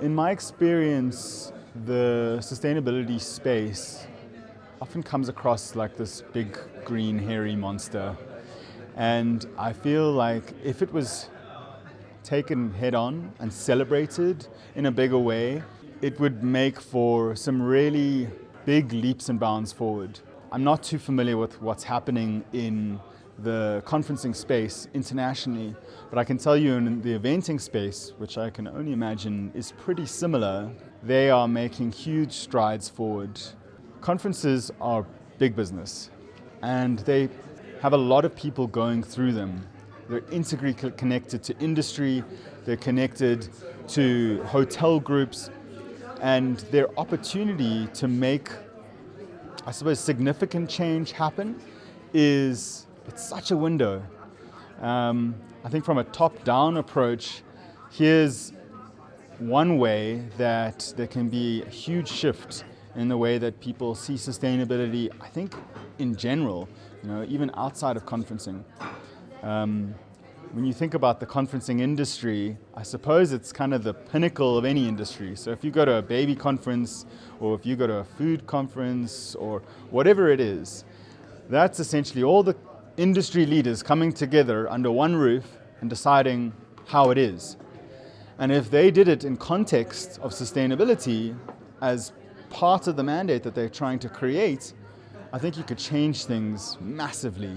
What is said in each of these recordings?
In my experience, the sustainability space often comes across like this big green hairy monster. And I feel like if it was taken head on and celebrated in a bigger way, it would make for some really big leaps and bounds forward. I'm not too familiar with what's happening in the conferencing space internationally, but I can tell you in the eventing space, which I can only imagine is pretty similar, they are making huge strides forward. Conferences are big business, and they have a lot of people going through them. They're integrally connected to industry, they're connected to hotel groups, and their opportunity to make, I suppose, significant change happen it's such a window. I think from a top-down approach, here's one way that there can be a huge shift in the way that people see sustainability, I think in general, even outside of conferencing. When you think about the conferencing industry, I suppose it's kind of the pinnacle of any industry. So if you go to a baby conference, or if you go to a food conference, or whatever it is, that's essentially all the industry leaders coming together under one roof and deciding how it is. And if they did it in context of sustainability as part of the mandate that they're trying to create, I think you could change things massively.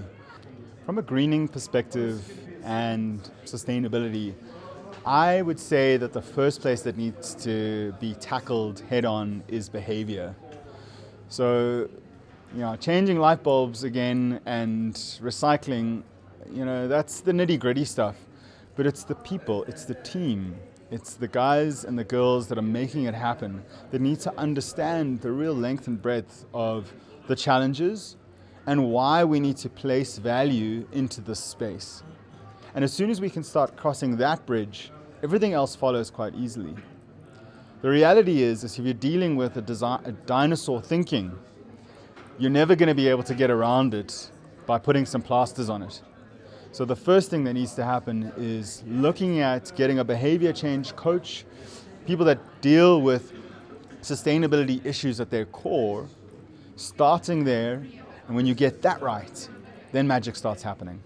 From a greening perspective and sustainability, I would say that the first place that needs to be tackled head on is behavior. So, changing light bulbs again and recycling, that's the nitty gritty stuff. But it's the people, it's the team, it's the guys and the girls that are making it happen that need to understand the real length and breadth of the challenges and why we need to place value into this space. And as soon as we can start crossing that bridge, everything else follows quite easily. The reality is if you're dealing with a dinosaur thinking, you're never going to be able to get around it by putting some plasters on it. So the first thing that needs to happen is looking at getting a behavior change coach, people that deal with sustainability issues at their core, starting there, and when you get that right, then magic starts happening.